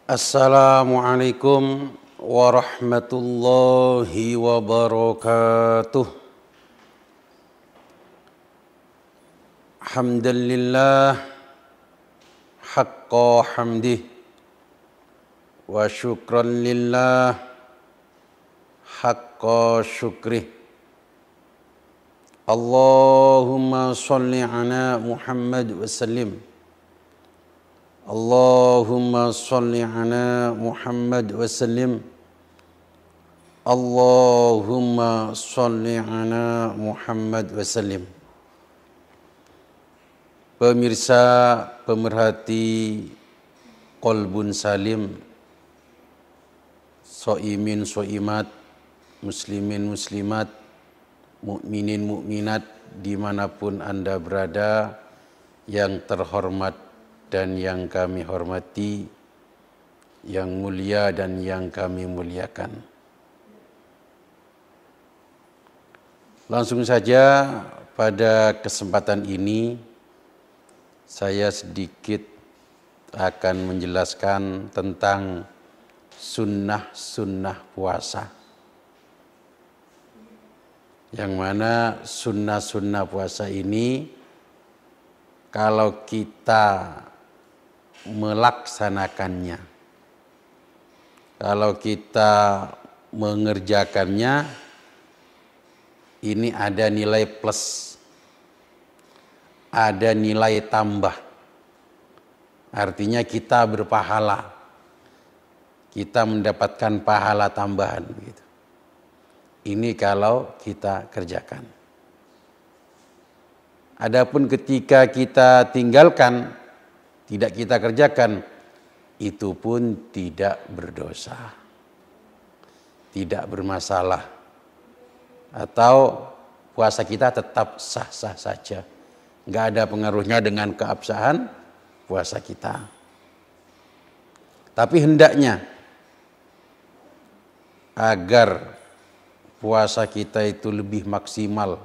Assalamualaikum warahmatullahi wabarakatuh. Hamdalillah haqqa hamdih wa syukran lillah haqqa syukrih. Allahumma salli ala Muhammad wa sallim. Allahumma salli ala Muhammad wa sallim. Allahumma salli ala Muhammad wa sallim. Pemirsa, pemerhati Qalbun Salim, Soimin soimat, muslimin muslimat, mukminin mukminat dimanapun Anda berada, yang terhormat dan yang kami hormati, yang mulia dan yang kami muliakan. Langsung saja pada kesempatan ini saya sedikit akan menjelaskan tentang sunnah-sunnah puasa. Yang mana sunnah-sunnah puasa ini kalau kita melaksanakannya, kalau kita mengerjakannya, ini ada nilai plus, ada nilai tambah. Artinya kita berpahala, kita mendapatkan pahala tambahan. Begitu. Ini kalau kita kerjakan. Adapun ketika kita tinggalkan, tidak kita kerjakan, itu pun tidak berdosa, tidak bermasalah, atau puasa kita tetap sah-sah saja, nggak ada pengaruhnya dengan keabsahan puasa kita. Tapi hendaknya agar puasa kita itu lebih maksimal,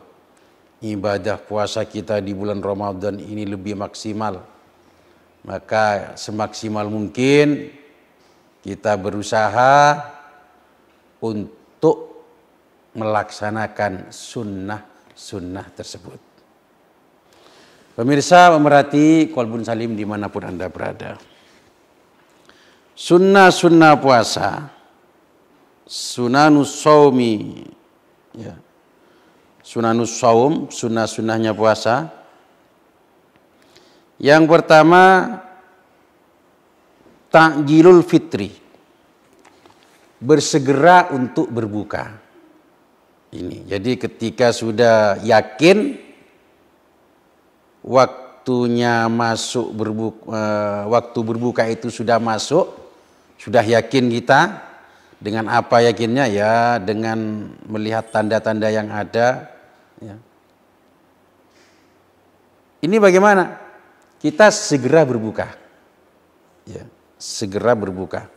ibadah puasa kita di bulan Ramadan ini lebih maksimal, maka semaksimal mungkin kita berusaha untuk melaksanakan sunnah-sunnah tersebut. Pemirsa pemerhati Qalbun Salim dimanapun Anda berada, sunnah-sunnah puasa, sunanus saumi, ya, sunanus saum, sunnah-sunnahnya puasa. Yang pertama, ta'jilul fitri, bersegera untuk berbuka. Ini, jadi ketika sudah yakin waktunya masuk waktu berbuka itu sudah masuk, sudah yakin kita. Dengan apa yakinnya? Ya dengan melihat tanda-tanda yang ada. Ya. Ini bagaimana? Kita segera berbuka, ya, segera berbuka.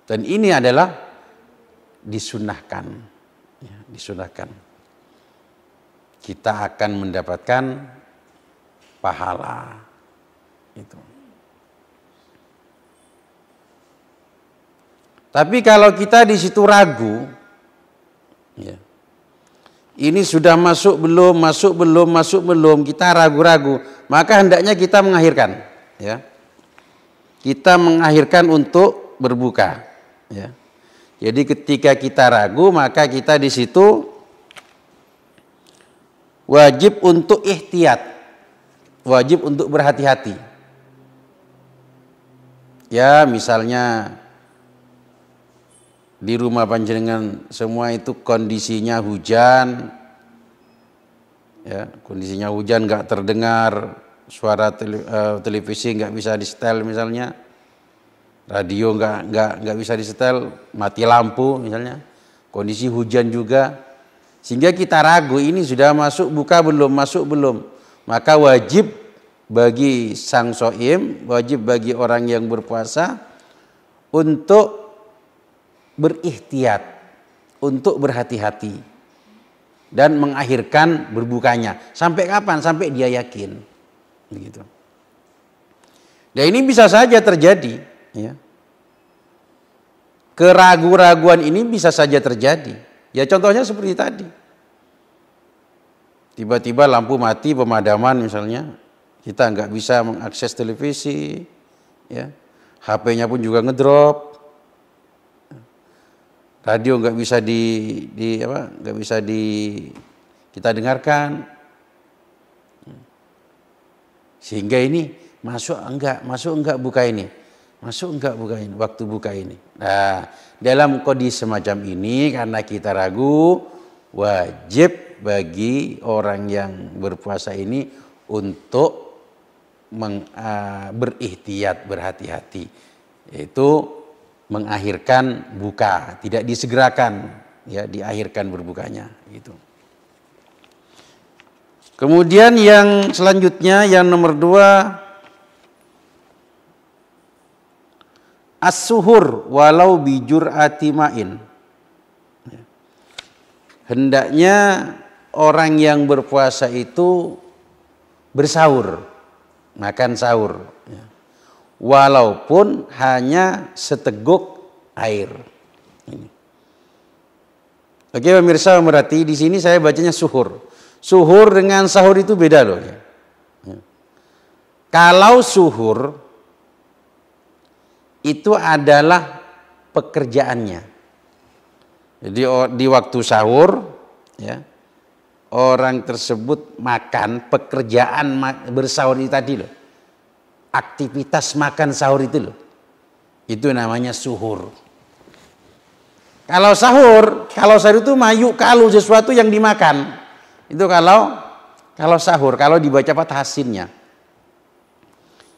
Dan ini adalah disunahkan, ya, disunahkan. Kita akan mendapatkan pahala itu. Tapi kalau kita di situ ragu, ya, ini sudah masuk belum, kita ragu-ragu, maka hendaknya kita mengakhirkan, ya. Kita mengakhirkan untuk berbuka, ya. Jadi ketika kita ragu, maka kita di situ wajib untuk ihtiyat, wajib untuk berhati-hati. Ya, misalnya di rumah panjenengan semua itu kondisinya hujan, ya, kondisinya hujan, nggak terdengar suara televisi, nggak bisa disetel misalnya, radio nggak bisa disetel, mati lampu misalnya, kondisi hujan juga, sehingga kita ragu ini sudah masuk belum, maka wajib bagi sang shaim, wajib bagi orang yang berpuasa untuk berihtiyat, untuk berhati-hati dan mengakhirkan berbukanya. Sampai kapan? Sampai dia yakin. Begitu. Dan ini bisa saja terjadi, ya. Keraguan-raguan ini bisa saja terjadi. Ya contohnya seperti tadi. Tiba-tiba lampu mati pemadaman misalnya, kita nggak bisa mengakses televisi, ya. HP-nya pun juga ngedrop. Radio nggak bisa kita dengarkan. Sehingga ini masuk enggak buka ini. Masuk enggak buka ini, waktu buka ini. Nah, dalam kondisi semacam ini karena kita ragu, wajib bagi orang yang berpuasa ini untuk berihtiyat, berhati-hati. Yaitu mengakhirkan buka, tidak disegerakan, ya, diakhirkan berbukanya gitu. Kemudian yang selanjutnya yang nomor 2, as-suhur walau bijur'ati ma'in. Hendaknya orang yang berpuasa itu bersahur, makan sahur, walaupun hanya seteguk air. Ini. Oke pemirsa, berarti di sini saya bacanya suhur. Suhur dengan sahur itu beda loh. Ya. Kalau suhur itu adalah pekerjaannya. Jadi di waktu sahur, ya, orang tersebut makan, pekerjaan bersahur itu tadi loh. Aktivitas makan sahur itu loh. Itu namanya suhur. Kalau sahur itu mayuk kalu sesuatu yang dimakan. Itu kalau sahur, kalau dibaca tahsinnya.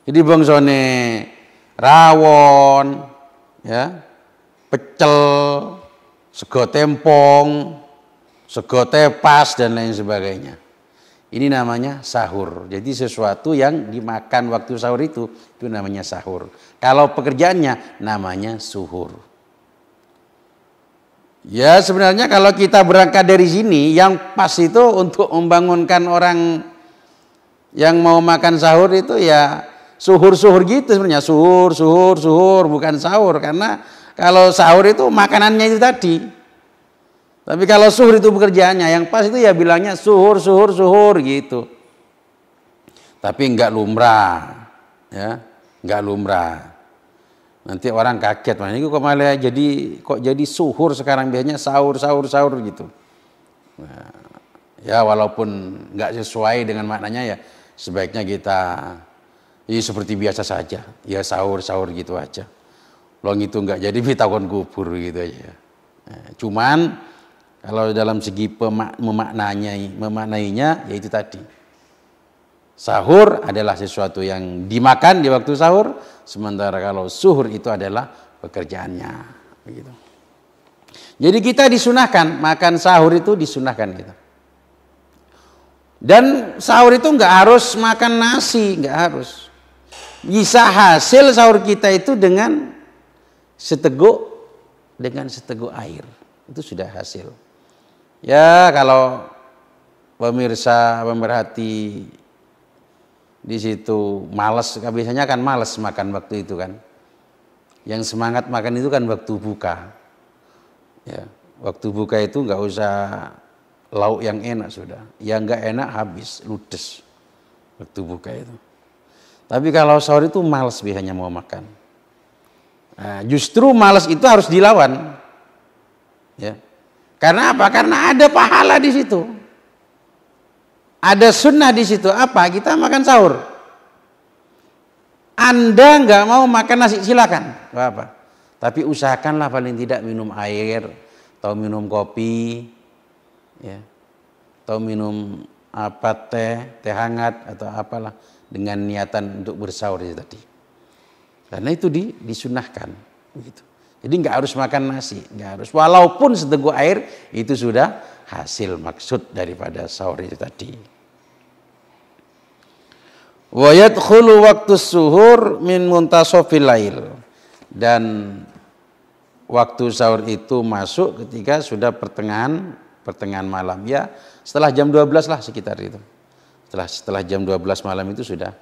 Jadi bangsone rawon, ya, pecel, sego tempong, sego tepas dan lain sebagainya. Ini namanya sahur. Jadi sesuatu yang dimakan waktu sahur itu namanya sahur. Kalau pekerjaannya namanya suhur. Ya sebenarnya kalau kita berangkat dari sini yang pas itu untuk membangunkan orang yang mau makan sahur itu ya suhur-suhur gitu sebenarnya, suhur bukan sahur, karena kalau sahur itu makanannya itu tadi. Tapi kalau suhur itu pekerjaannya, yang pas itu ya bilangnya suhur gitu. Tapi enggak lumrah, ya, enggak lumrah. Nanti orang kaget, mana ini kok malah jadi suhur sekarang, biasanya sahur gitu. Nah, ya walaupun enggak sesuai dengan maknanya ya sebaiknya kita ini seperti biasa saja, ya sahur gitu aja. Long itu enggak jadi pitakon kubur gitu aja. Nah, cuman kalau dalam segi memaknainya yaitu tadi. Sahur adalah sesuatu yang dimakan di waktu sahur, sementara kalau suhur itu adalah pekerjaannya. Begitu. Jadi kita disunahkan makan sahur itu disunahkan kita. Dan sahur itu enggak harus makan nasi, enggak harus. Bisa hasil sahur kita itu dengan seteguk air. Itu sudah hasil. Ya kalau pemirsa pemerhati di situ malas, biasanya kan malas makan waktu itu kan. Yang semangat makan itu kan waktu buka. Ya, waktu buka itu nggak usah lauk yang enak sudah. Yang nggak enak habis, ludes. Waktu buka itu. Tapi kalau sahur itu malas biasanya mau makan. Nah, justru malas itu harus dilawan. Ya. Karena apa? Karena ada pahala di situ. Ada sunnah di situ. Apa? Kita makan sahur. Anda nggak mau makan nasi, silakan. Gak apa. Tapi usahakanlah paling tidak minum air, atau minum kopi, ya, atau minum teh hangat atau apalah dengan niatan untuk bersahur itu tadi. Karena itu disunahkan. Gitu. Jadi nggak harus makan nasi, nggak harus. Walaupun seteguk air itu sudah hasil maksud daripada sahur itu tadi. Wa yadkhulu waktu suhur min muntasofil lail, dan waktu sahur itu masuk ketika sudah pertengahan malam, ya setelah jam 12 lah sekitar itu. Setelah jam 12 malam itu sudah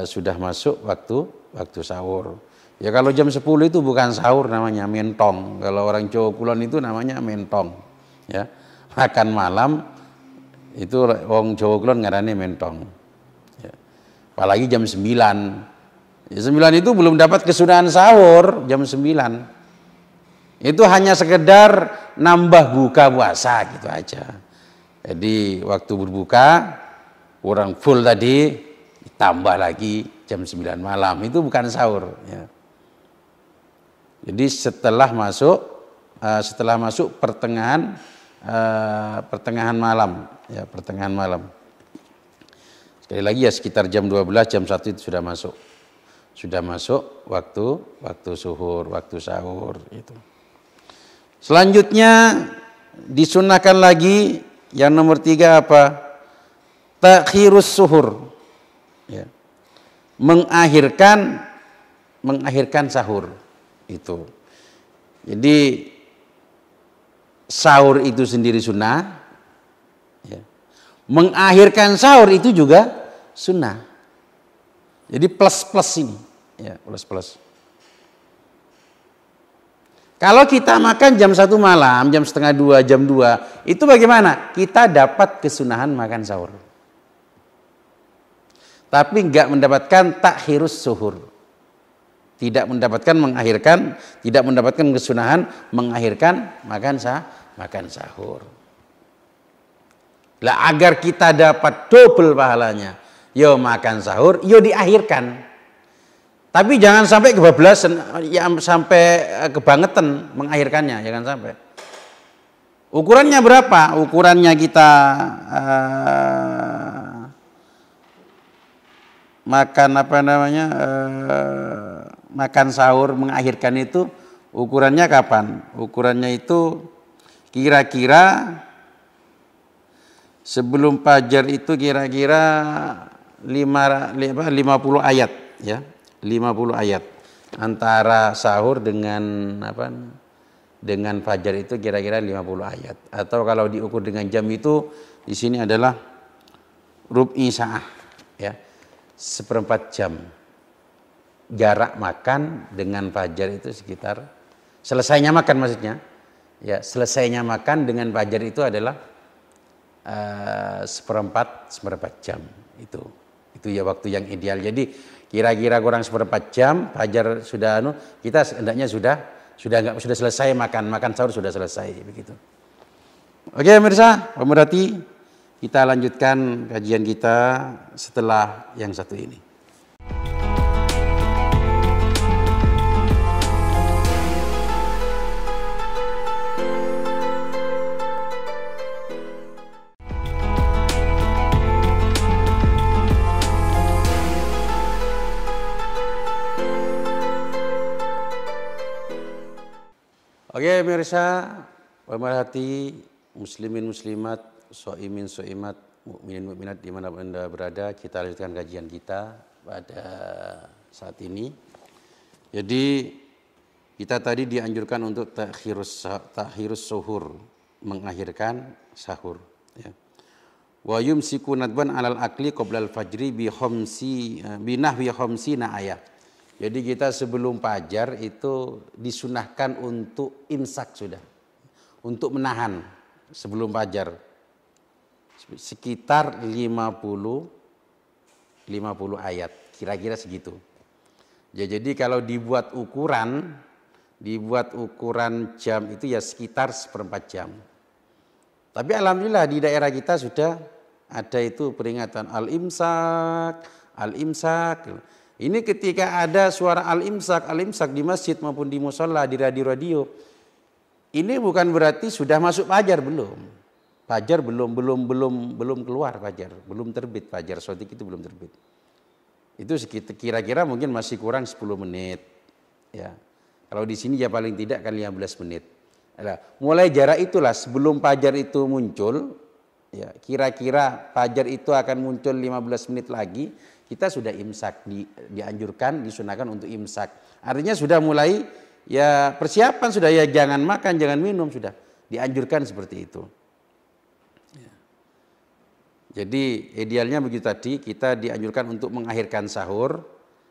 sudah masuk waktu sahur. Ya kalau jam 10 itu bukan sahur, namanya mentong. Kalau orang Jawa Kulon itu namanya mentong. Ya, makan malam itu orang Jawa Kulon ngarane mentong. Ya. Apalagi jam 9. Ya, 9 itu belum dapat kesunahan sahur jam 9. Itu hanya sekedar nambah buka puasa gitu aja. Jadi waktu berbuka kurang full tadi, ditambah lagi jam 9 malam, itu bukan sahur. Ya. Jadi setelah masuk pertengahan malam, ya pertengahan malam. Sekali lagi ya sekitar jam 12, jam 1 itu sudah masuk waktu suhur, waktu sahur itu. Selanjutnya disunahkan lagi yang nomor 3 apa? Takhirus suhur. Ya. Mengakhirkan sahur itu. Jadi sahur itu sendiri sunnah. Ya. Mengakhirkan sahur itu juga sunnah. Jadi plus ini, ya plus. Kalau kita makan jam 1 malam, jam setengah 2, jam 2, itu bagaimana? Kita dapat kesunahan makan sahur. Tapi enggak mendapatkan takhirus suhur. Tidak mendapatkan kesunahan mengakhirkan makan sahur. Lah agar kita dapat double pahalanya, yo makan sahur, yo diakhirkan. Tapi jangan sampai kebablasan, ya sampai kebangetan mengakhirkannya, jangan sampai. Ukurannya berapa? Ukurannya kita makan sahur mengakhirkan itu ukurannya kapan? Ukurannya itu kira-kira sebelum fajar itu kira-kira 50 ayat, ya. 50 ayat antara sahur dengan fajar itu kira-kira 50 ayat. Atau kalau diukur dengan jam itu di sini adalah rub'i sa'ah, ya. 1/4 jam. Jarak makan dengan fajar itu sekitar selesainya makan maksudnya. Ya, selesainya makan dengan fajar itu adalah 1/4 jam itu. Itu ya waktu yang ideal. Jadi kira-kira kurang 1/4 jam fajar sudah kita hendaknya sudah selesai makan sahur, sudah selesai begitu. Oke pemirsa, pemerhati, kita lanjutkan kajian kita setelah yang satu ini. Oke pemirsa, pemerhati, muslimin muslimat, soimin soimat, mukminin mukminat dimanapun Anda berada, kita lanjutkan kajian kita pada saat ini. Jadi kita tadi dianjurkan untuk takhirus suhur, mengakhirkan sahur. Ya. Wa yumsiku nadban alal akli qoblal fajri binahwi khamsina ayat. Jadi kita sebelum fajar itu disunahkan untuk imsak sudah. Untuk menahan sebelum fajar. Sekitar 50 ayat. Kira-kira segitu. Ya, jadi kalau dibuat ukuran jam itu ya sekitar 1/4 jam. Tapi alhamdulillah di daerah kita sudah ada itu peringatan al-imsak. Ini ketika ada suara al-imsak di masjid maupun di mushola, di radio-radio. Ini bukan berarti sudah masuk fajar, belum. Fajar belum keluar fajar, belum terbit fajar, sotik itu belum terbit. Itu kira-kira mungkin masih kurang 10 menit. Ya. Kalau di sini ya paling tidak kan 15 menit. Nah, mulai jarak itulah sebelum fajar itu muncul, ya, kira-kira fajar itu akan muncul 15 menit lagi. Kita sudah imsak, dianjurkan, disunahkan untuk imsak. Artinya sudah mulai ya persiapan sudah, ya jangan makan, jangan minum, sudah dianjurkan seperti itu. Ya. Jadi idealnya begitu tadi, kita dianjurkan untuk mengakhirkan sahur.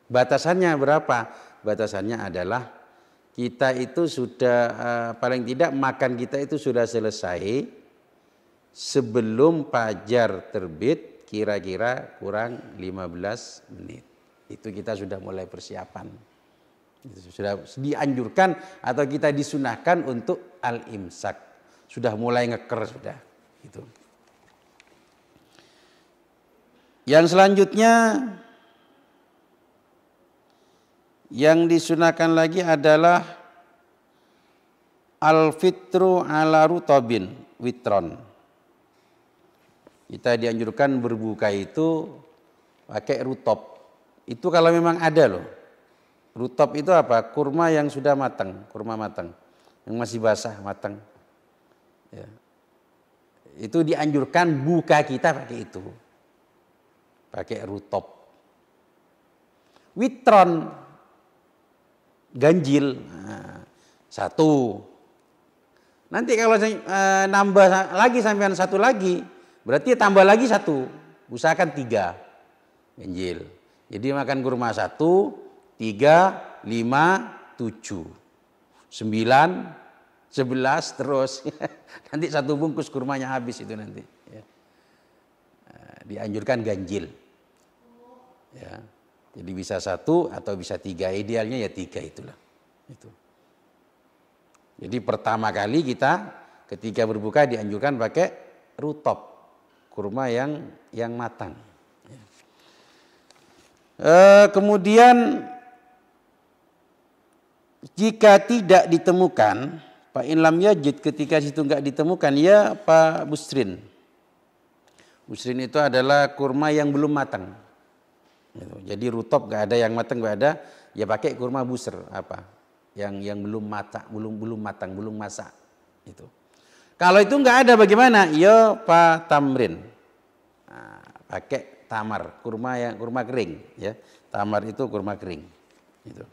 Batasannya berapa? Batasannya adalah kita itu sudah paling tidak makan kita itu sudah selesai sebelum fajar terbit kira-kira kurang 15 menit. Itu kita sudah mulai persiapan. Itu sudah dianjurkan atau kita disunahkan untuk al-imsak. Sudah mulai ngeker sudah. Gitu. Yang selanjutnya yang disunahkan lagi adalah al-fitru ala rutabin witron. Kita dianjurkan berbuka itu pakai rutop. Itu kalau memang ada loh. Rutop itu apa? Kurma yang sudah matang, kurma matang. Yang masih basah matang. Ya. Itu dianjurkan buka kita pakai itu. Pakai rutop. Witron, ganjil, nah, 1. Nanti kalau nambah lagi sampean 1 lagi, berarti tambah lagi 1. Usahakan 3 ganjil. Jadi makan kurma 1, 3, 5, 7, 9, 11 terus. Nanti 1 bungkus kurmanya habis itu nanti. Ya. Dianjurkan ganjil. Ya. Jadi bisa 1 atau bisa 3. Idealnya ya 3 itulah. Itu. Jadi pertama kali kita ketika berbuka dianjurkan pakai rutop. Kurma yang matang. Ya. Kemudian jika tidak ditemukan, Pak Inlam Yajid ketika situ enggak ditemukan, ya Pak Busrin. Busrin itu adalah kurma yang belum matang. Jadi rutop nggak ada, yang matang nggak ada, ya pakai kurma busr apa, yang belum matang, belum masak. Itu. Kalau itu nggak ada bagaimana? Ya Pak Tamrin, nah, pakai tamar, kurma kering, ya. Tamar itu kurma kering. Itu.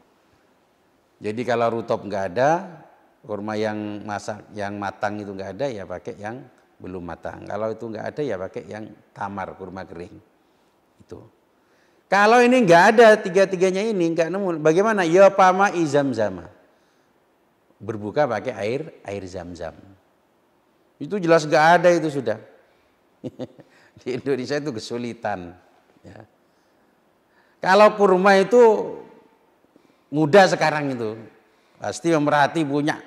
Jadi kalau rutop nggak ada, kurma yang masak, yang matang itu nggak ada, ya pakai yang belum matang. Kalau itu nggak ada, ya pakai yang tamar, kurma kering. Itu. Kalau ini nggak ada, tiga-tiganya ini nggak nemu, bagaimana? Ya pama izam-zama. Berbuka pakai air zam-zam. Itu jelas nggak ada itu sudah. Di Indonesia itu kesulitan. Ya. Kalau kurma itu mudah sekarang itu, pasti pemerhati punya.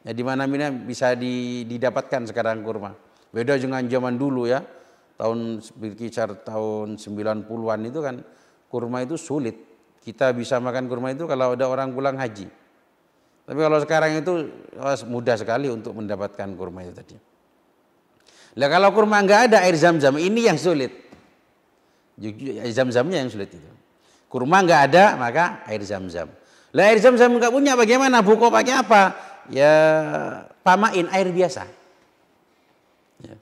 Ya, di mana-mana bisa didapatkan sekarang kurma. Beda dengan zaman dulu ya. Berkisar tahun 90-an itu kan kurma itu sulit. Kita bisa makan kurma itu kalau ada orang pulang haji. Tapi kalau sekarang itu mudah sekali untuk mendapatkan kurma itu tadi. Nah kalau kurma nggak ada air zam-zam, ini yang sulit. Air zam-zamnya yang sulit itu. Kurma nggak ada, maka air zam-zam. Lah air zam-zam nggak punya, bagaimana? Buka pakai apa? Ya pamain air biasa. Ya.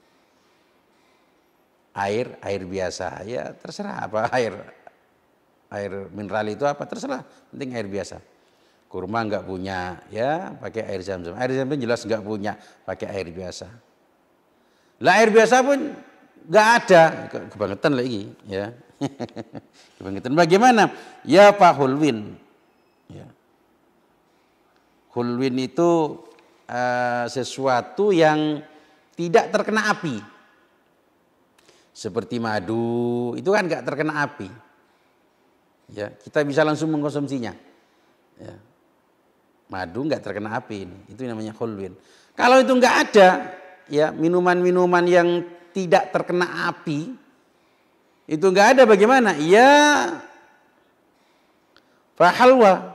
Air biasa, ya terserah apa air mineral itu apa, terserah, penting air biasa. Kurma nggak punya, ya pakai air zam-zam. Air zam-zam jelas nggak punya, pakai air biasa. Lah air biasa pun nggak ada, kebangetan lagi, ya. Kebangetan. Bagaimana? Ya Pak Hulwin. Ya. Hulwin itu sesuatu yang tidak terkena api. Seperti madu, itu kan nggak terkena api. Ya, kita bisa langsung mengkonsumsinya. Ya. Madu nggak terkena api ini, itu namanya hulwin. Kalau itu nggak ada, ya minuman-minuman yang tidak terkena api, itu nggak ada bagaimana? Ya, halwa.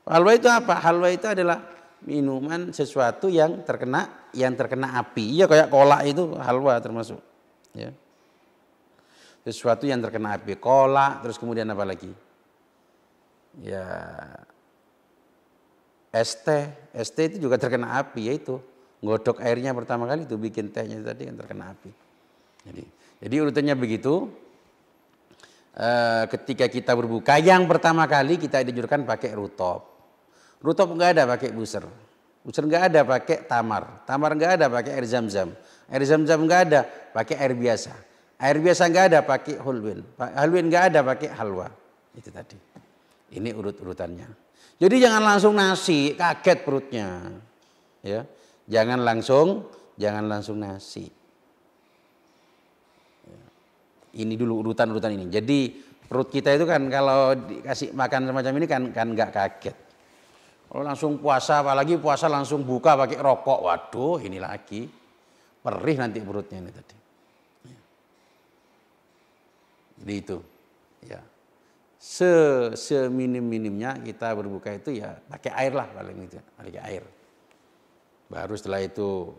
Halwa itu apa? Halwa itu adalah minuman sesuatu yang terkena api. Iya kayak kolak itu halwa termasuk. Ya. Sesuatu yang terkena api, kolak, terus kemudian apa lagi? Ya, es teh itu juga terkena api, yaitu ngodok airnya pertama kali itu bikin tehnya itu tadi yang terkena api. Jadi urutannya begitu. Ketika kita berbuka, yang pertama kali kita dianjurkan pakai rutop. Rutop enggak ada, pakai buser. Busur nggak ada pakai tamar. Tamar nggak ada pakai air zam-zam. Air zam-zam nggak ada pakai air biasa. Air biasa nggak ada pakai hulwin. Hulwin nggak ada pakai halwa. Itu tadi. Ini urut-urutannya. Jadi jangan langsung nasi, kaget perutnya. Ya. Jangan langsung nasi. Ini dulu urutan-urutan ini. Jadi perut kita itu kan kalau dikasih makan semacam ini kan nggak kaget. Kalau langsung puasa, apalagi puasa langsung buka pakai rokok, waduh ini lagi perih nanti perutnya ini tadi. Jadi itu, ya seminim-minimnya kita berbuka itu ya pakai air lah paling itu, pakai air. Baru setelah itu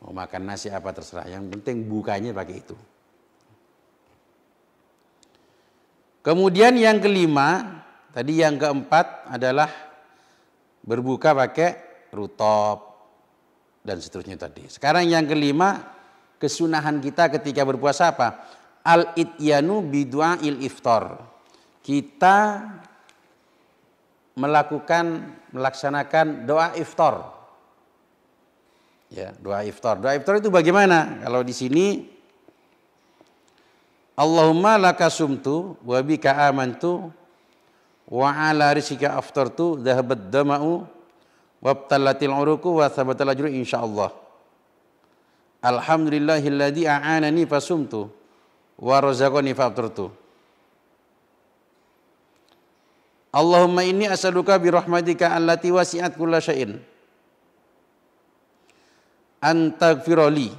mau makan nasi apa terserah, yang penting bukanya pakai itu. Kemudian yang kelima, tadi yang keempat adalah berbuka pakai rutop dan seterusnya tadi. Sekarang yang kelima, kesunahan kita ketika berpuasa apa? Al-ityanu bidu'ail iftar. Kita melaksanakan doa iftar. Ya, doa iftar. Doa iftar itu bagaimana? Kalau di sini Allahumma laka sumtu wa bika amantu wa ala rizqika aftartu dhahabat dama'u wabtalatil uruku wa thabatal ajru insyaallah. Alhamdulillahilladzi a'anani fasumtu wa razaqani faftartu. Allahumma inni as'aluka bi rahmatika allati wasi'at kulla syai'in antaghfirli.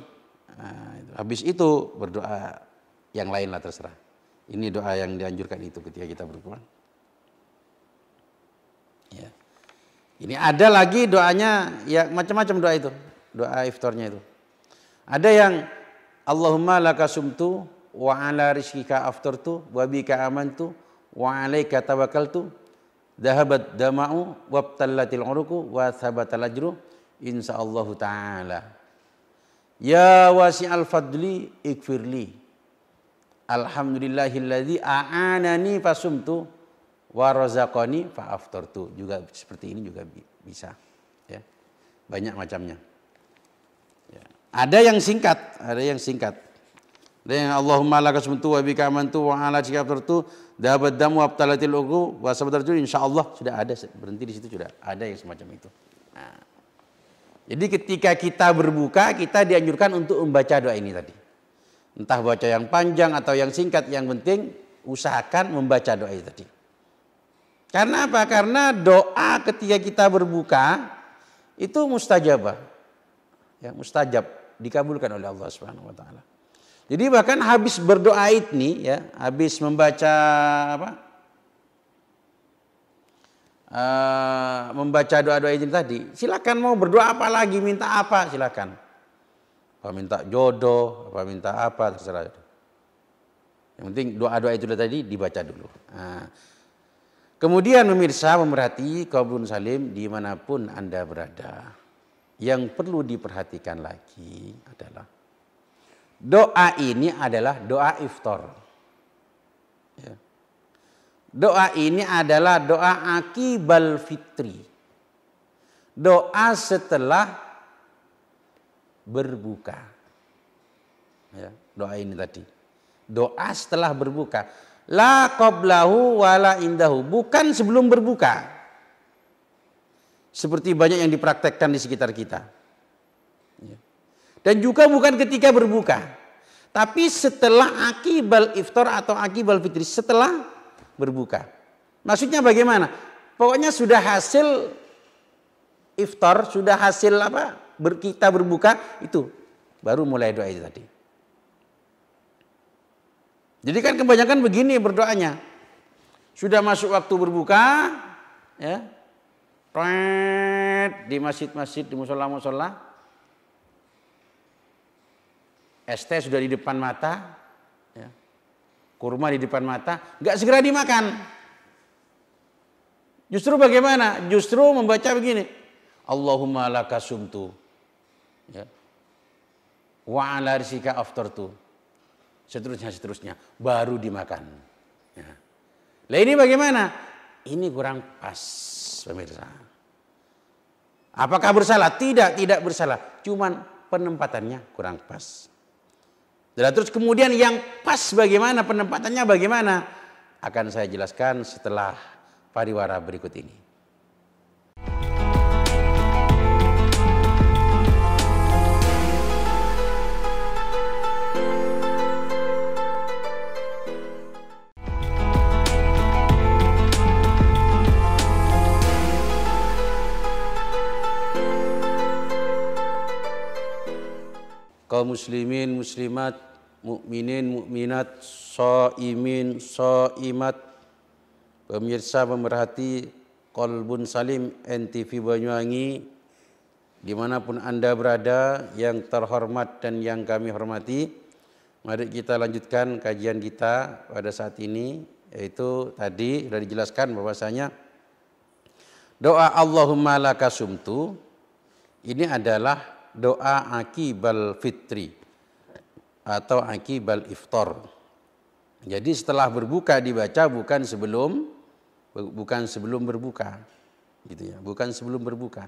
Habis itu berdoa yang lain lah terserah. Ini doa yang dianjurkan itu ketika kita berpuasa. Ya. Ini ada lagi doanya ya macam-macam doa itu. Doa iftarnya itu. Ada yang Allahumma laka sumtu wa ala rizqika aftartu wa bika amantu wa alaika tawakkaltu dhahabat dama'u wabtallatil uruku wa thabatal ajru insyaallah taala. Ya wasi'al fadli ikfirli. Alhamdulillahilladzi a'anani fasumtu wa razaqani fa aftartu. Juga seperti ini juga bisa, ya. Banyak macamnya. Ya. Ada yang singkat. Ada yang Allahumma laka sumtu wa bika amantu wa ala rizqika aftartu dhahabat damu wa abtalatil uqu wa sabatartu insyaallah. Sudah ada, berhenti di situ sudah ada yang semacam itu. Nah. Jadi ketika kita berbuka, kita dianjurkan untuk membaca doa ini tadi. Entah baca yang panjang atau yang singkat, yang penting usahakan membaca doa itu tadi. Karena apa? Karena doa ketika kita berbuka itu mustajabah. Ya, mustajab, dikabulkan oleh Allah Subhanahu wa taala. Jadi bahkan habis berdoa ini ya, habis membaca apa? Membaca doa-doa ini tadi, silakan mau berdoa apa lagi, minta apa silakan. Apa minta jodoh, apa minta apa, terserah. Yang penting doa-doa itu tadi dibaca dulu. Nah, kemudian pemirsa memerhati qaulun salim dimanapun Anda berada. Yang perlu diperhatikan lagi adalah doa ini adalah doa iftar. Ya. Doa ini adalah doa akibal fitri. Doa setelah berbuka. Ya, doa ini tadi. Doa setelah berbuka. La qablahu wa la indahu. Bukan sebelum berbuka. Seperti banyak yang dipraktekkan di sekitar kita. Ya. Dan juga bukan ketika berbuka. Tapi setelah akibal iftar atau akibal fitri. Setelah berbuka. Maksudnya bagaimana? Pokoknya sudah hasil iftar, sudah hasil apa? Kita berbuka, itu baru mulai doa itu tadi. Jadi kan kebanyakan begini berdoanya. Sudah masuk waktu berbuka, ya, di masjid-masjid, di musola-musola, ST sudah di depan mata, ya, kurma di depan mata, nggak segera dimakan. Justru bagaimana? Justru membaca begini, Allahumma laka sumtu. Ya. Wa ala rizqika aftartu. Seterusnya baru dimakan. Ya. Lah ini bagaimana? Ini kurang pas pemirsa. Apakah bersalah? Tidak, tidak bersalah. Cuman penempatannya kurang pas. Dan terus kemudian yang pas bagaimana, penempatannya bagaimana? Akan saya jelaskan setelah pariwara berikut ini. Kaum muslimin, muslimat, mukminin, mukminat, shaimin, shaimat, pemirsa pemerhati Qalbun Salim NTV Banyuwangi, dimanapun Anda berada, yang terhormat dan yang kami hormati, mari kita lanjutkan kajian kita pada saat ini, yaitu tadi sudah dijelaskan bahwasanya doa Allahumma laka sumtu ini adalah doa akibal fitri atau akibal iftar. Jadi setelah berbuka dibaca, bukan sebelum berbuka, gitu ya, bukan sebelum berbuka.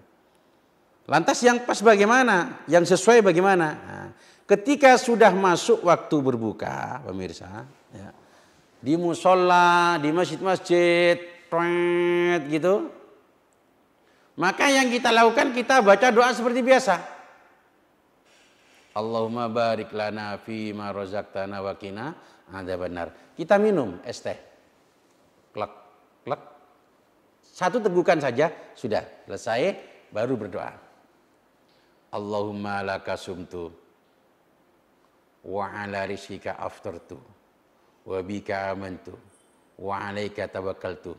Lantas yang pas bagaimana? Yang sesuai bagaimana? Nah, ketika sudah masuk waktu berbuka, pemirsa, ya, di musola, di masjid-masjid, gitu, maka yang kita lakukan, kita baca doa seperti biasa. Allahumma barik lana fi ma razaqtana wa qina adzabannar. Kita minum es teh. Klek, klek. Satu tegukan saja sudah selesai, baru berdoa. Allahumma laka sumtu wa ala rizqika aftartu wa bika amantu wa alaika tawakkaltu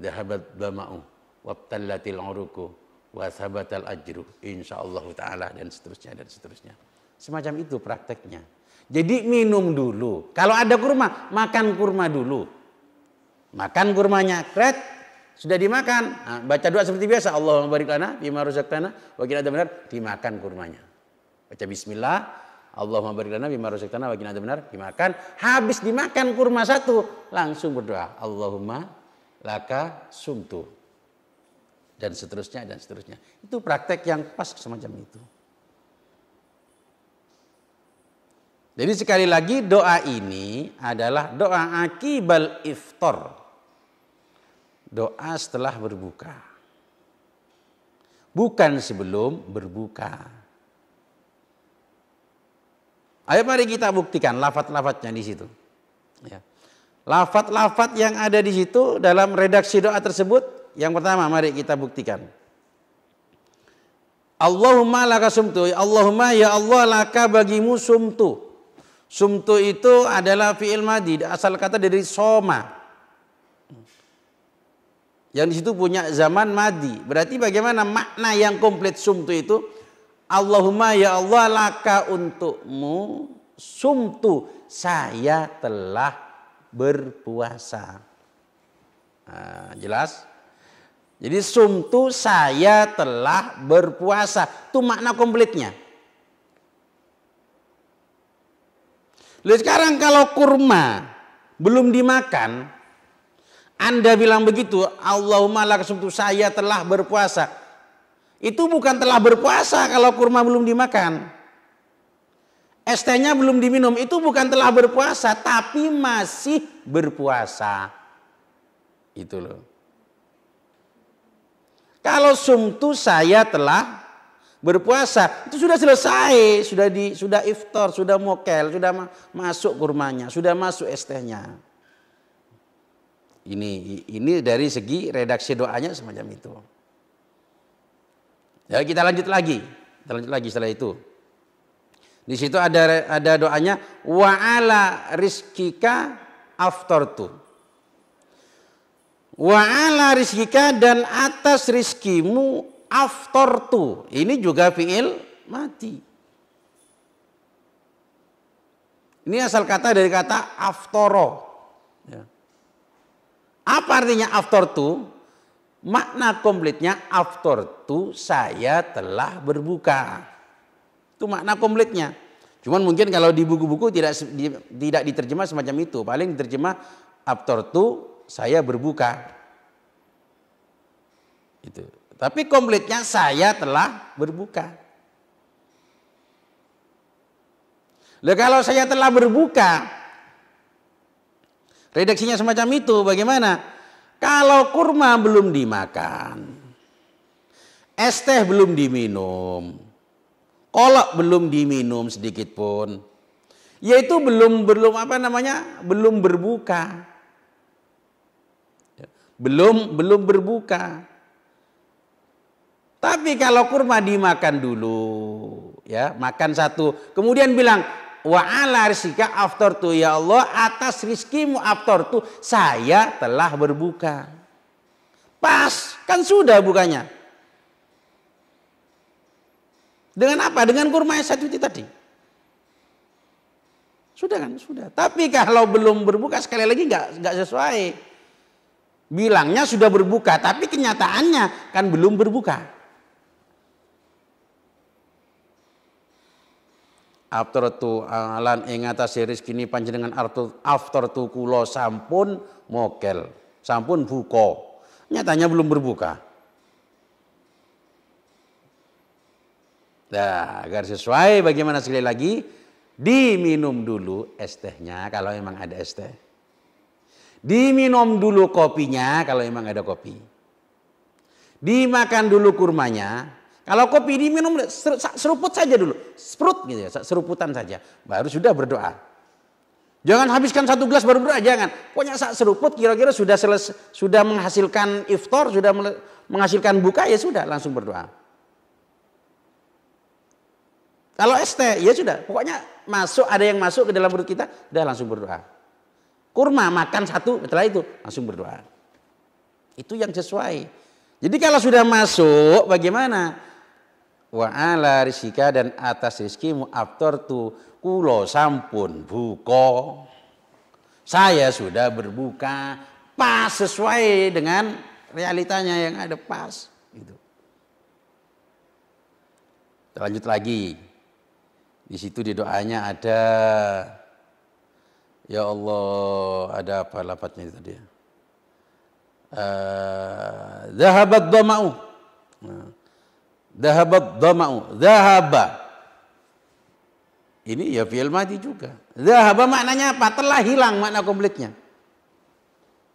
dhahabat dhama'u wabtallatil uruku wa sabatal ajru insyaallah taala, dan seterusnya dan seterusnya. Semacam itu prakteknya. Jadi minum dulu. Kalau ada kurma, makan kurma dulu. Makan kurmanya, kret, sudah dimakan. Nah, baca doa seperti biasa. Allahumma barik lana bima razaqtana wa qina adzabannar, dimakan kurmanya. Baca bismillah, Allahumma barik lana bima razaqtana wa qina adzabannar, dimakan. Habis dimakan kurma satu, langsung berdoa. Allahumma laka sumtu. Dan seterusnya dan seterusnya. Itu praktek yang pas semacam itu. Jadi sekali lagi doa ini adalah doa akibal iftar. Doa setelah berbuka. Bukan sebelum berbuka. Ayo mari kita buktikan lafaz-lafaznya di situ. Ya. Lafaz-lafaz yang ada di situ dalam redaksi doa tersebut, yang pertama mari kita buktikan. Allahumma laka sumtu. Allahumma ya Allah laka bagimu sumtu. Sumtu itu adalah fi'il madhi, asal kata dari soma. Yang di situ punya zaman madhi. Berarti bagaimana makna yang komplit sumtu itu? Allahumma ya Allah laka untukmu sumtu, saya telah berpuasa. Nah, jelas? Jadi sumtu, saya telah berpuasa. Itu makna komplitnya. Lalu sekarang kalau kurma belum dimakan, Anda bilang begitu, Allahumma laka sumtu, saya telah berpuasa. Itu bukan telah berpuasa kalau kurma belum dimakan. Es tehnya belum diminum, itu bukan telah berpuasa, tapi masih berpuasa. Itu loh. Kalau sumtu, saya telah berpuasa, itu sudah selesai, sudah iftar, sudah mokel, sudah masuk kurmanya, sudah masuk es tehnya. Ini dari segi redaksi doanya semacam itu. Ya, kita lanjut lagi setelah itu. Di situ ada doanya wa ala rizkika aftartu. Wa ala rizkika, dan atas rizkimu aftartu. Ini juga fi'il mati. Ini asal kata dari kata aftoro. Ya. Apa artinya aftartu? Makna komplitnya aftartu, saya telah berbuka. Itu makna komplitnya. Cuman mungkin kalau di buku-buku tidak diterjemah semacam itu. Paling diterjemah aftartu, saya berbuka. Itu. Tapi komplitnya saya telah berbuka. Lah kalau saya telah berbuka, redaksinya semacam itu bagaimana? Kalau kurma belum dimakan, es teh belum diminum, kolak belum diminum sedikit pun, yaitu belum berbuka. Belum berbuka. Tapi kalau kurma dimakan dulu, ya, makan satu, kemudian bilang wa ala rizqika aftartu, ya Allah atas rizkimu aftartu, saya telah berbuka. Pas, kan sudah bukanya. Dengan apa? Dengan kurma yang satu itu tadi. Sudah kan? Sudah. Tapi kalau belum berbuka sekali lagi nggak sesuai. Bilangnya sudah berbuka, tapi kenyataannya kan belum berbuka. Aftartu alan ing atase rezeki panjenengan aftartu kula sampun mokel, sampun buka. Nyatanya belum berbuka. Nah, agar sesuai bagaimana sekali lagi, diminum dulu es tehnya kalau memang ada es teh. Diminum dulu kopinya kalau memang ada kopi. Dimakan dulu kurmanya. Kalau kopi diminum seruput saja dulu, sprut gitu ya, seruputan saja, baru sudah berdoa. Jangan habiskan satu gelas baru berdoa, jangan. Pokoknya seruput kira-kira sudah menghasilkan iftar, sudah menghasilkan buka, ya sudah langsung berdoa. Kalau es teh ya sudah, pokoknya ada yang masuk ke dalam perut kita, sudah langsung berdoa. Kurma makan satu, setelah itu langsung berdoa. Itu yang sesuai. Jadi kalau sudah masuk bagaimana? Wa ala rizqika, dan atas rizkimu aftartu kulo sampun buka. Saya sudah berbuka, pas sesuai dengan realitanya yang ada, pas gitu. Lanjut lagi. Di situ di doanya ada, ya Allah, ada apa lafadznya itu tadi? Dhahabat dhama'u. Dhahabat dhama'u. Dhahaba. Ini ya fi'il madhi juga. Dhahaba maknanya apa? Telah hilang makna komplitnya.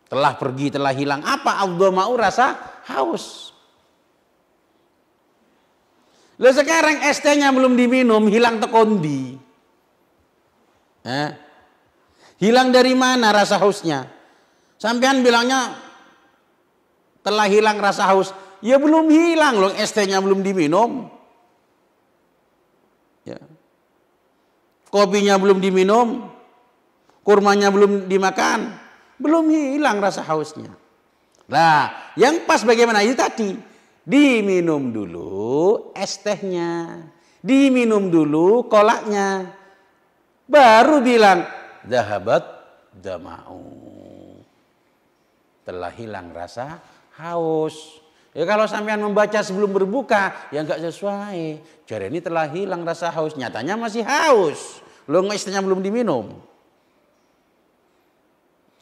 Telah pergi, telah hilang. Apa? Al-dhama'u, rasa haus. Lah sekarang es tehnya belum diminum, hilang tekondi. Hilang dari mana rasa hausnya? Sampean bilangnya telah hilang rasa haus. Ya belum hilang loh, es tehnya belum diminum. Ya. Kopinya belum diminum, kurmanya belum dimakan, belum hilang rasa hausnya. Nah, yang pas bagaimana? Itu tadi, diminum dulu es tehnya, diminum dulu kolaknya, baru bilang dhahabat dhama'u, telah hilang rasa haus. Ya kalau sampean membaca sebelum berbuka, ya nggak sesuai. Jadi ini telah hilang rasa haus, nyatanya masih haus. Lo esnya belum diminum.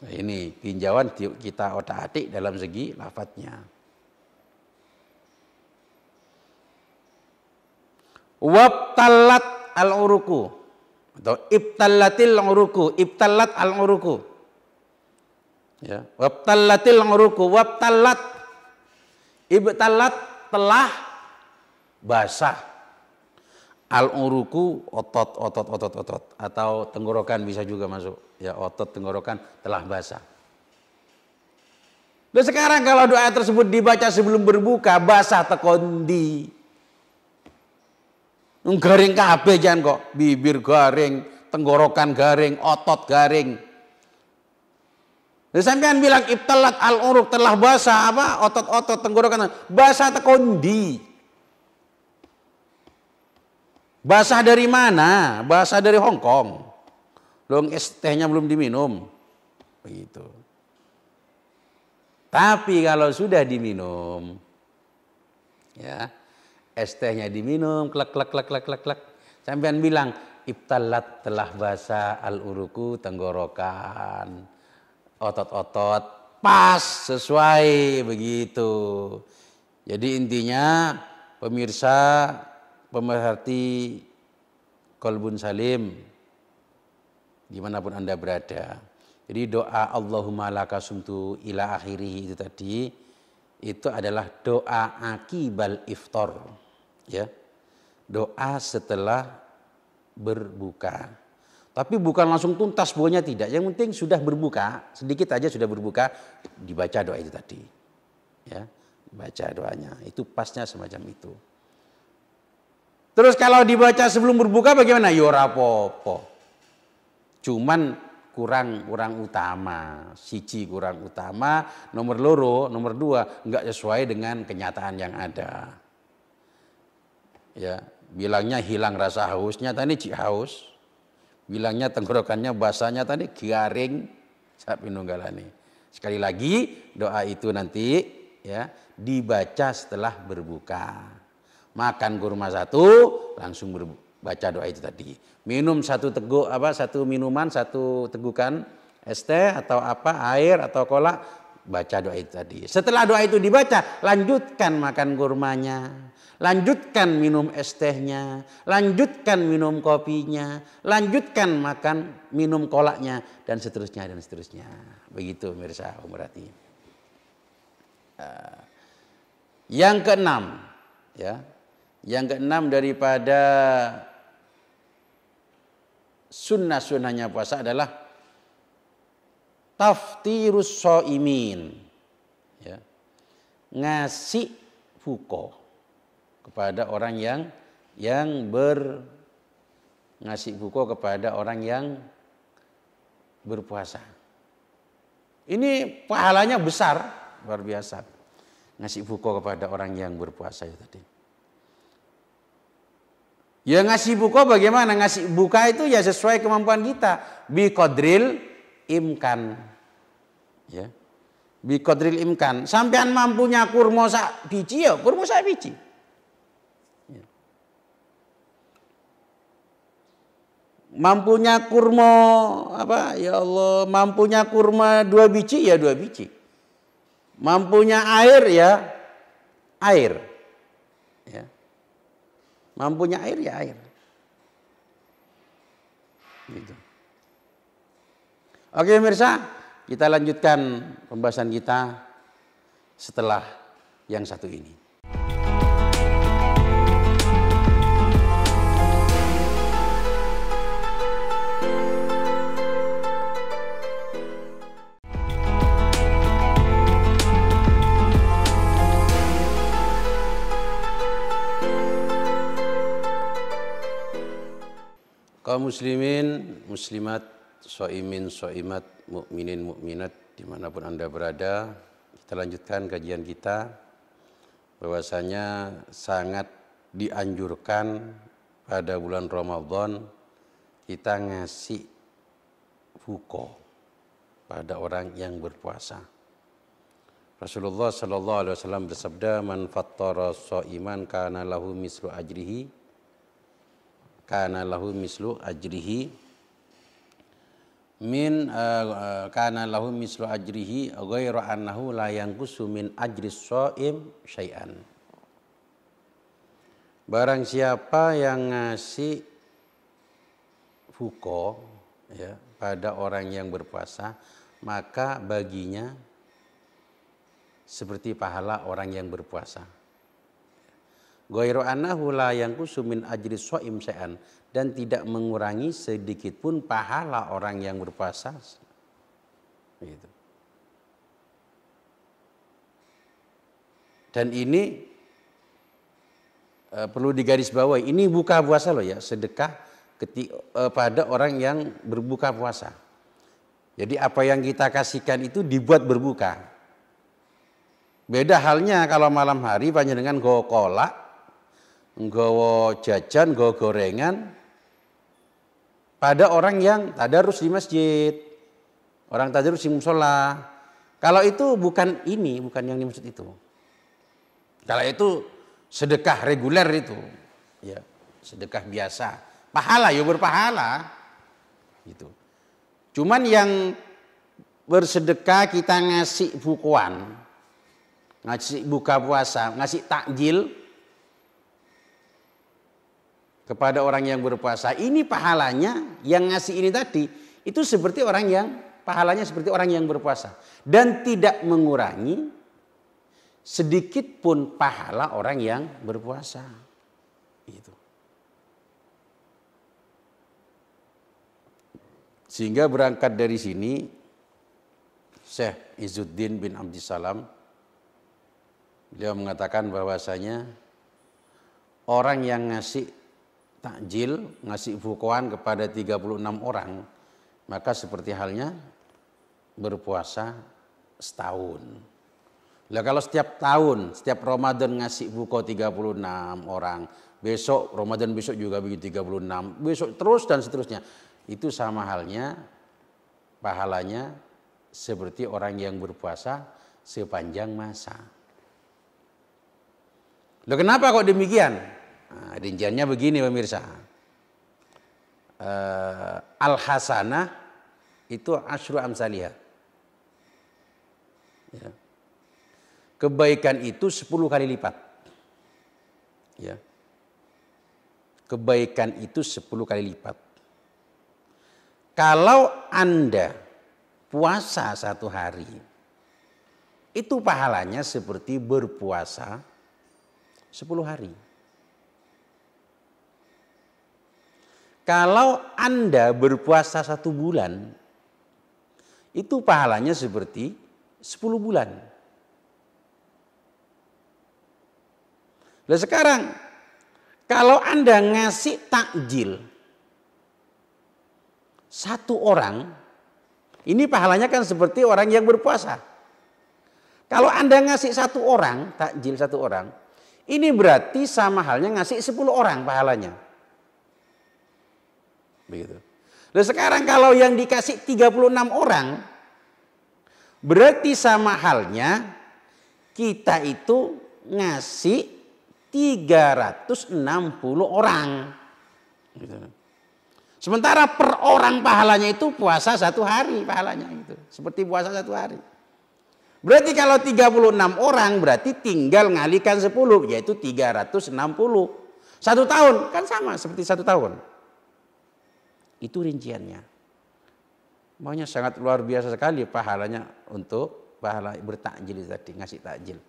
Nah, ini tinjauan kita otak-atik dalam segi lafadznya. Wabtalat al-uruku atau ibtallatil uruku, ibtalat al-uruku. Ya, wabtallatil uruku, wabtalat, ibtalat telah basah, al-uruku otot atau tenggorokan bisa juga masuk, ya, otot tenggorokan telah basah. Dan sekarang kalau doa tersebut dibaca sebelum berbuka, basah tekondi, garing kabeh jan kok, bibir garing, tenggorokan garing, otot garing. Dan sampean bilang ibtalat al-uruk, telah basah apa? Otot-otot tenggorokan basah tekondi. Basah dari mana? Basah dari Hong Kong. Long es tehnya belum diminum. Begitu. Tapi kalau sudah diminum, ya, es tehnya diminum, klek. Sampean bilang ibtalat, telah basah al-uruku, tenggorokan, otot-otot, pas, sesuai begitu. Jadi intinya pemirsa, pemerhati Qalbun Salim, dimanapun Anda berada. Jadi doa Allahumma laka sumtu ila akhirih itu tadi, itu adalah doa akibal iftar. Ya, doa setelah berbuka. Tapi bukan langsung tuntas buahnya, tidak. Yang penting sudah berbuka, sedikit aja sudah berbuka, dibaca doa itu tadi. Ya, baca doanya, itu pasnya semacam itu. Terus kalau dibaca sebelum berbuka bagaimana? Ya ora apa-apa. Cuman kurang utama, siji kurang utama, nomor dua enggak sesuai dengan kenyataan yang ada. Ya, bilangnya hilang rasa hausnya tadi haus. Bilangnya tenggorokannya basahnya tadi garing sapi nunggalane. Sekali lagi doa itu nanti ya dibaca setelah berbuka. Makan kurma satu, langsung baca doa itu tadi. Minum satu minuman, satu tegukan es teh atau air atau kolak, baca doa itu tadi. Setelah doa itu dibaca, lanjutkan makan kurmanya, lanjutkan minum es tehnya, lanjutkan minum kopinya, lanjutkan minum kolaknya, dan seterusnya dan seterusnya. Begitu pemirsa berarti. Yang keenam, ya. Yang keenam daripada sunnah-sunnahnya puasa adalah taftirus shaimin, ya, ngasih buka kepada orang ngasih buka kepada orang yang berpuasa. Ini pahalanya besar, luar biasa. Ngasih buka kepada orang yang berpuasa itu tadi. Ya ngasih buka bagaimana? Ngasih buka itu ya sesuai kemampuan kita. Bi qadril imkan. Ya. Bi qadril imkan. Sampean mampunya kurma sak biji ya, kurma sak biji. Ya. Mampunya kurma Ya Allah, mampunya kurma 2 biji ya 2 biji. Mampunya air ya air. Ya. Mampunya air ya air. Gitu. Oke pemirsa, kita lanjutkan pembahasan kita setelah yang satu ini. Kaum muslimin, muslimat, shaimin, shaimat, mukminin, mukminat, dimanapun Anda berada, kita lanjutkan kajian kita. Bahwasanya sangat dianjurkan pada bulan Ramadan kita ngasih buka pada orang yang berpuasa. Rasulullah sallallahu alaihi wasallam bersabda, "Man fattara shaiman kana lahu mislu ajrihi kana lahu mislu ajrihi ghairu annahu la yanqusu min ajris shaim syai'an." Barang siapa yang ngasih buka ya pada orang yang berpuasa, maka baginya seperti pahala orang yang berpuasa. Ghairu annahu la yanqusu min ajri shaim syai'an, dan tidak mengurangi sedikit pun pahala orang yang berpuasa. Gitu. Dan ini perlu digarisbawahi, ini buka puasa loh ya, sedekah pada orang yang berbuka puasa. Jadi apa yang kita kasihkan itu dibuat berbuka. Beda halnya kalau malam hari panjenengan nggawa kolak, nggawa jajan, nggawa gorengan pada orang yang tadarus di masjid, orang tadarus di musola. Kalau itu bukan yang dimaksud itu. Kalau itu sedekah reguler itu, ya sedekah biasa, pahala ya berpahala, gitu. Cuman yang bersedekah kita ngasih bukuan, ngasih buka puasa, ngasih takjil kepada orang yang berpuasa, ini pahalanya yang ngasih ini tadi itu seperti orang yang pahalanya seperti orang yang berpuasa dan tidak mengurangi sedikit pun pahala orang yang berpuasa. Itu. Sehingga berangkat dari sini Syekh Izzuddin bin Abdissalam beliau mengatakan bahwasanya orang yang ngasih takjil, ngasih bukuan kepada 36 orang, maka seperti halnya berpuasa setahun. Lah kalau setiap tahun, setiap Ramadan ngasih buku 36 orang, besok Ramadan besok juga begitu 36, besok terus dan seterusnya. Itu sama halnya pahalanya seperti orang yang berpuasa sepanjang masa. Loh kenapa kok demikian? Nah, rinciannya begini pemirsa. Al-hasanah itu asyru amsalihah. Ya. Kebaikan itu 10 kali lipat. Ya. Kebaikan itu 10 kali lipat. Kalau Anda puasa 1 hari, itu pahalanya seperti berpuasa 10 hari. Kalau Anda berpuasa 1 bulan, itu pahalanya seperti 10 bulan. Nah sekarang, kalau Anda ngasih takjil 1 orang, ini pahalanya kan seperti orang yang berpuasa. Kalau Anda ngasih 1 orang, takjil 1 orang, ini berarti sama halnya ngasih 10 orang pahalanya. Begitu. Nah sekarang kalau yang dikasih 36 orang, berarti sama halnya kita itu ngasih 360 orang. Gitu. Sementara per orang pahalanya itu puasa 1 hari pahalanya itu. Seperti puasa 1 hari. Berarti kalau 36 orang berarti tinggal ngalikan 10 yaitu 360. 1 tahun kan sama seperti 1 tahun. Itu rinciannya. Makanya sangat luar biasa sekali pahalanya untuk pahala bertakjil tadi, ngasih takjil.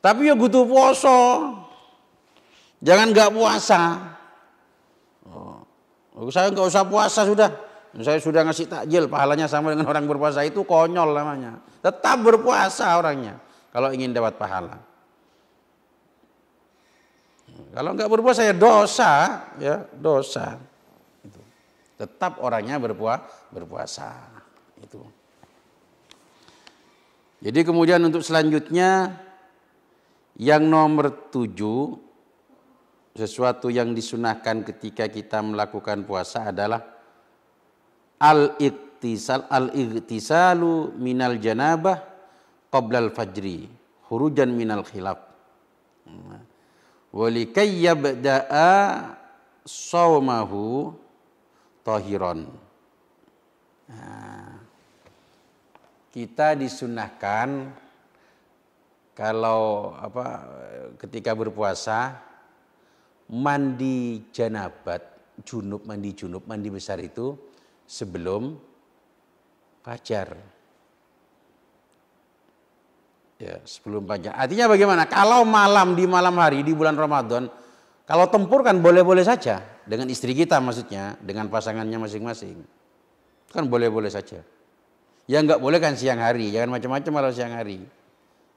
Tapi ya butuh puasa. Jangan nggak puasa. Saya nggak usah puasa sudah. Saya sudah ngasih takjil, pahalanya sama dengan orang berpuasa, itu konyol namanya. Tetap berpuasa orangnya kalau ingin dapat pahala. Kalau nggak berpuasa ya dosa, ya dosa. Itu. Tetap orangnya berpuasa. Itu. Jadi kemudian untuk selanjutnya yang nomor 7. Sesuatu yang disunahkan ketika kita melakukan puasa adalah al-ightisalu minal janabah qabla al-fajri khurujan minal khilaf. Wa likay yabda'a shaumahu tahiran. Kita disunahkan kalau ketika berpuasa mandi janabat, mandi junub, mandi besar itu sebelum fajar. Ya, sebelum fajar. Artinya bagaimana? Kalau di malam hari di bulan Ramadan, kalau tempur kan boleh-boleh saja dengan istri kita maksudnya, dengan pasangannya masing-masing. Kan boleh-boleh saja. Ya enggak boleh kan siang hari, jangan macam-macam kalau siang hari.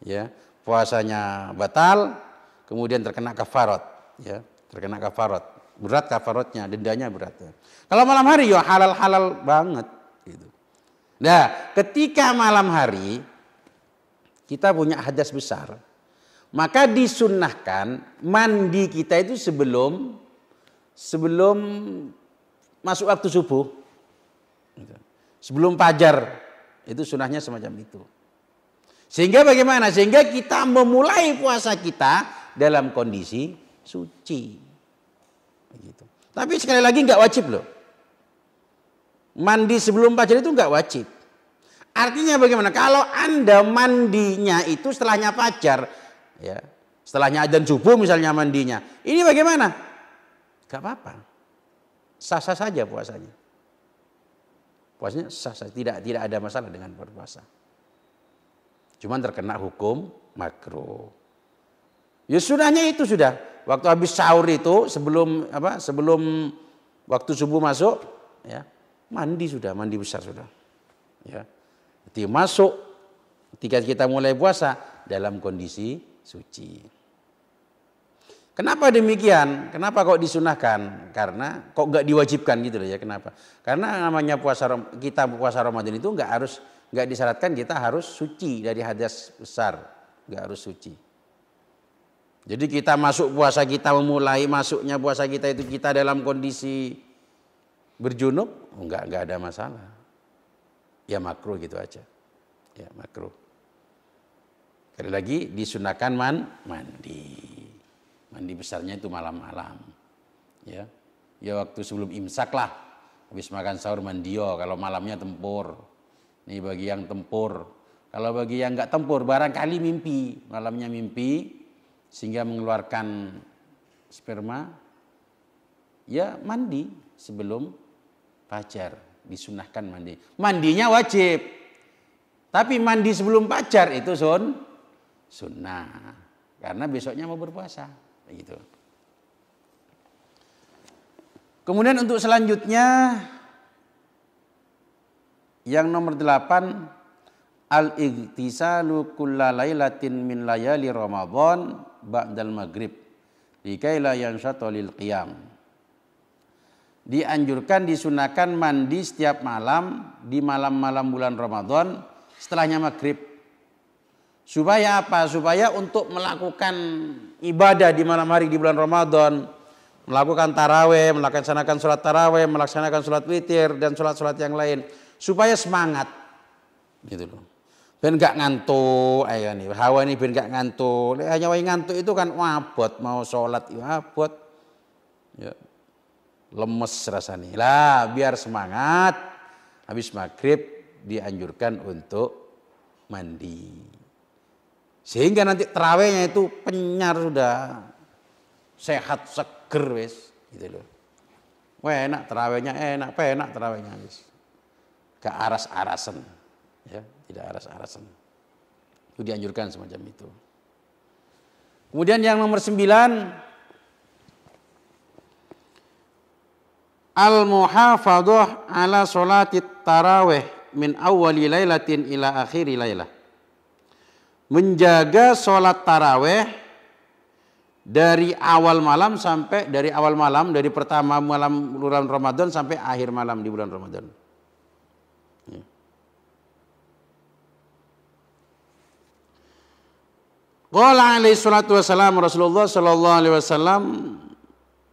Ya, puasanya batal, kemudian terkena kafarat, ya. Terkena kafarat, berat kafaratnya, dendanya berat. Kalau malam hari ya halal-halal banget gitu. Nah, ketika malam hari kita punya hadas besar, maka disunnahkan mandi kita itu sebelum masuk waktu subuh, sebelum fajar, itu sunnahnya semacam itu. Sehingga bagaimana? Sehingga kita memulai puasa kita dalam kondisi suci. Begitu. Tapi sekali lagi nggak wajib loh. Mandi sebelum fajar itu nggak wajib. Artinya bagaimana? Kalau Anda mandinya itu setelahnya fajar, ya, setelahnya adzan subuh misalnya mandinya, ini bagaimana? Gak apa-apa, sah-sah saja puasanya. Puasanya sah-sah, tidak ada masalah dengan berpuasa. Cuman terkena hukum makruh. Ya sudahnya itu sudah. Waktu habis sahur itu sebelum waktu subuh masuk, ya mandi sudah, mandi besar sudah. Ya, jadi masuk ketika kita mulai puasa dalam kondisi suci. Kenapa demikian? Kenapa kok disunahkan? Karena kok nggak diwajibkan gitu loh ya? Kenapa? Karena namanya kita puasa Ramadan itu nggak disyaratkan kita harus suci dari hadas besar, nggak harus suci. Jadi kita masuk puasa, kita memulai masuknya puasa kita itu kita dalam kondisi berjunub, enggak ada masalah. Ya makruh gitu aja. Ya makruh. Sekali lagi disunahkan mandi. Mandi besarnya itu malam-malam. Ya. Ya waktu sebelum imsak lah. Habis makan sahur mandio, kalau malamnya tempur. Nih bagi yang tempur. Kalau bagi yang enggak tempur barangkali mimpi, malamnya mimpi sehingga mengeluarkan sperma, ya mandi sebelum fajar, disunahkan mandi. Mandinya wajib, tapi mandi sebelum fajar itu sunnah, karena besoknya mau berpuasa, begitu. Kemudian untuk selanjutnya yang nomor 8, al-ightisalu kulla lailatin min layali Ramadan ba'dal maghrib likai la yanshata lil qiyam. Dianjurkan, disunahkan mandi setiap malam di malam-malam bulan Ramadan setelahnya maghrib. Supaya apa? Supaya untuk melakukan ibadah di malam hari di bulan Ramadan, melakukan taraweh, melaksanakan sholat taraweh, melaksanakan sholat witir dan sholat-sholat yang lain, supaya semangat, gitu loh. Ben gak ngantuk, ayo nih, hawa nih ben gak ngantuk. Hanya ngantuk itu kan abot, mau sholat ya abot, ya lemes rasanya. Lah biar semangat, habis maghrib dianjurkan untuk mandi. Sehingga nanti terawihnya itu penyar sudah, sehat seger wis, gitu loh. Wah enak terawihnya, enak terawihnya wis. Gak aras-arasan, ya. Tidak aras-arasan. Itu dianjurkan semacam itu. Kemudian yang nomor 9, al-muhafadhah ala sholatit tarawih min awwali lailatin ila akhiri lailah. Menjaga sholat tarawih dari awal malam dari pertama malam bulan Ramadan sampai akhir malam di bulan Ramadan. Ya. Qala alaihi salatu wassalam, Rasulullah sallallahu alaihi wasallam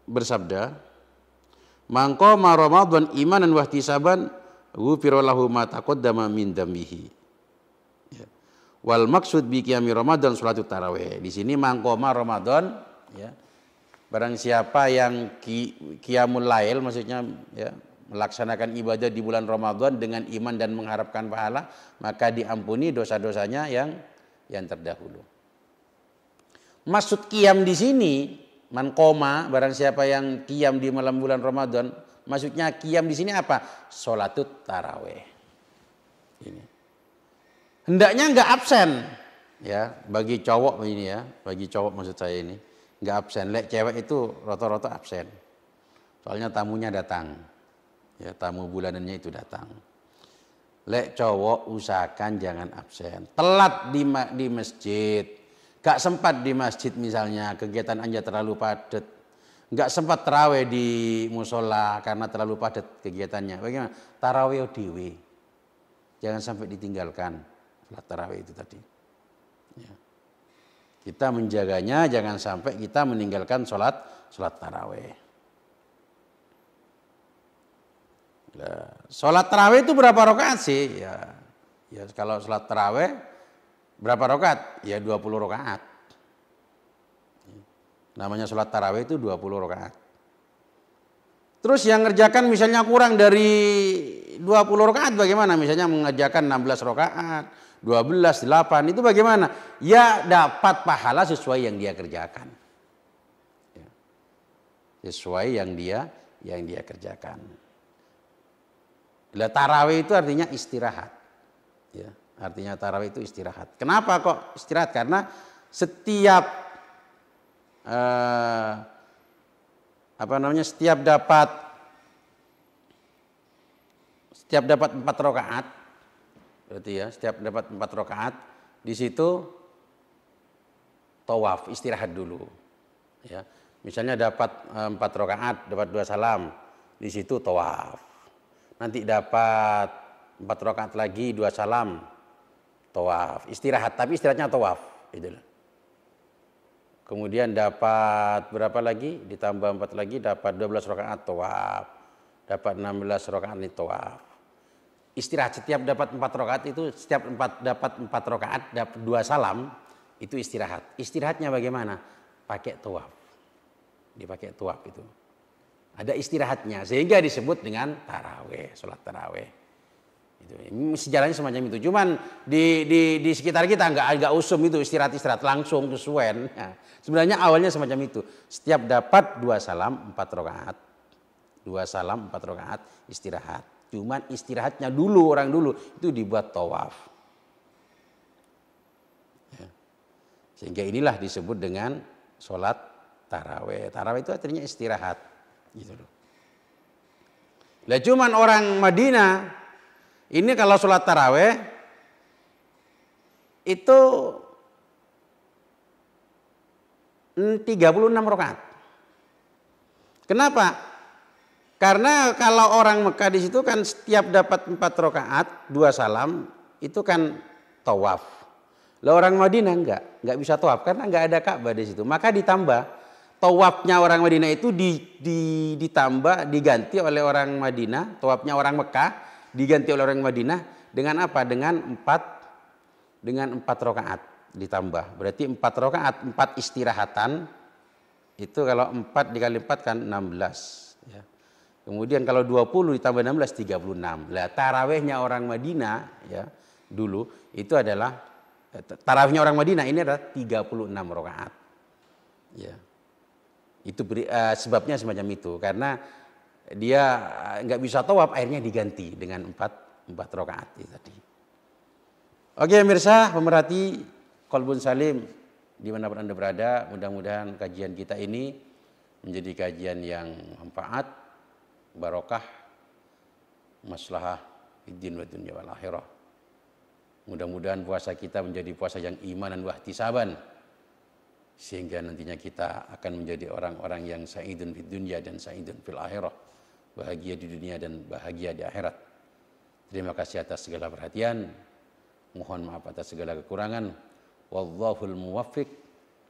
bersabda, "Man qama Ramadan imanan wa ihtisaban, ghufira lahu ma taqaddama min dambihi." Ya. Wal maksud bi qiyami Ramadan salatut tarawih. Di sini man qama Ramadan, ya. Barang siapa yang qiyamul lail, maksudnya ya, melaksanakan ibadah di bulan Ramadan dengan iman dan mengharapkan pahala, maka diampuni dosa-dosanya yang terdahulu. Maksud qiyam di sini, man qoma, barang siapa yang qiyam di malam bulan Ramadan, maksudnya qiyam di sini apa? Sholatut tarawih. Ini. Hendaknya enggak absen, ya, bagi cowok ini ya, bagi cowok maksud saya ini, enggak absen. Lek cewek itu rata-rata absen. Soalnya tamunya datang. Ya, tamu bulanannya itu datang. Lek cowok usahakan jangan absen. Telat di masjid. Gak sempat di masjid misalnya, kegiatan Anda terlalu padat. Gak sempat tarawih di musola karena terlalu padat kegiatannya. Bagaimana? Tarawih dewe. Jangan sampai ditinggalkan sholat tarawih itu tadi. Ya. Kita menjaganya, jangan sampai kita meninggalkan sholat tarawih. Nah, sholat tarawih itu berapa rakaat sih? Ya kalau sholat tarawih berapa rakaat? Ya 20 rakaat. Namanya sholat tarawih itu 20 rakaat. Terus yang ngerjakan misalnya kurang dari 20 rakaat bagaimana? Misalnya mengajarkan 16 rakaat, 12, 8 itu bagaimana? Ya dapat pahala sesuai yang dia kerjakan. Ya. Sesuai yang dia kerjakan. Lah tarawih itu artinya istirahat. Ya, artinya tarawih itu istirahat. Kenapa kok istirahat? Karena setiap setiap dapat 4 rakaat, berarti ya, setiap dapat 4 rakaat, di situ tawaf, istirahat dulu. Ya. Misalnya dapat 4 rakaat, dapat 2 salam, di situ tawaf. Nanti dapat 4 rakaat lagi 2 salam, tawaf, istirahat, tapi istirahatnya tawaf, itulah. Kemudian dapat berapa lagi? Ditambah 4 lagi dapat 12 rakaat tawaf. Dapat 16 rakaat ini tawaf. Istirahat setiap dapat 4 rakaat itu, setiap dapat 4 rakaat dapat 2 salam, itu istirahat. Istirahatnya bagaimana? Pakai tawaf. Dipakai tawaf itu. Ada istirahatnya sehingga disebut dengan tarawih, sholat tarawih. Itu sejarahnya semacam itu. Cuman di sekitar kita nggak usum itu istirahat langsung kesuwen. Ya. Sebenarnya awalnya semacam itu. Setiap dapat 2 salam 4 rakaat, 2 salam 4 rakaat istirahat. Cuman istirahatnya dulu orang dulu itu dibuat tawaf. Ya. Sehingga inilah disebut dengan sholat tarawih. Tarawih itu artinya istirahat. Gitu loh. Lah cuman orang Madinah ini kalau sholat taraweh itu 36 rakaat. Kenapa? Karena kalau orang Mekah di situ kan setiap dapat 4 rakaat 2 salam itu kan tawaf. Lah orang Madinah enggak bisa tawaf karena enggak ada Ka'bah di situ. Maka ditambah tawafnya orang Madinah itu ditambah, diganti oleh orang Madinah, tawafnya orang Mekah diganti oleh orang Madinah dengan apa? Dengan 4 rakaat ditambah. Berarti 4 rakaat, 4 istirahatan. Itu kalau 4 dikali 4 kan 16. Ya. Kemudian kalau 20 ditambah 16, 36. Lah tarawihnya orang Madinah ya dulu itu adalah, tarawihnya orang Madinah ini adalah 36 rakaat. Ya. Itu sebabnya semacam itu karena dia nggak bisa tawaf akhirnya diganti dengan 4 rakaat tadi. Oke pemirsa pemerhati Qalbun Salim dimanapun Anda berada, mudah-mudahan kajian kita ini menjadi kajian yang manfaat, barokah, maslahah fiddin wa dunya wal akhirah. Mudah-mudahan puasa kita menjadi puasa yang imanan wa ihtisaban, sehingga nantinya kita akan menjadi orang-orang yang sa'idun fid dunya dan sa'idun fil akhirah, bahagia di dunia dan bahagia di akhirat. Terima kasih atas segala perhatian, mohon maaf atas segala kekurangan. Wallahul muwaffiq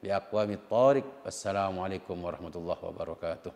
li aqwamit thariq. Wassalamualaikum warahmatullahi wabarakatuh.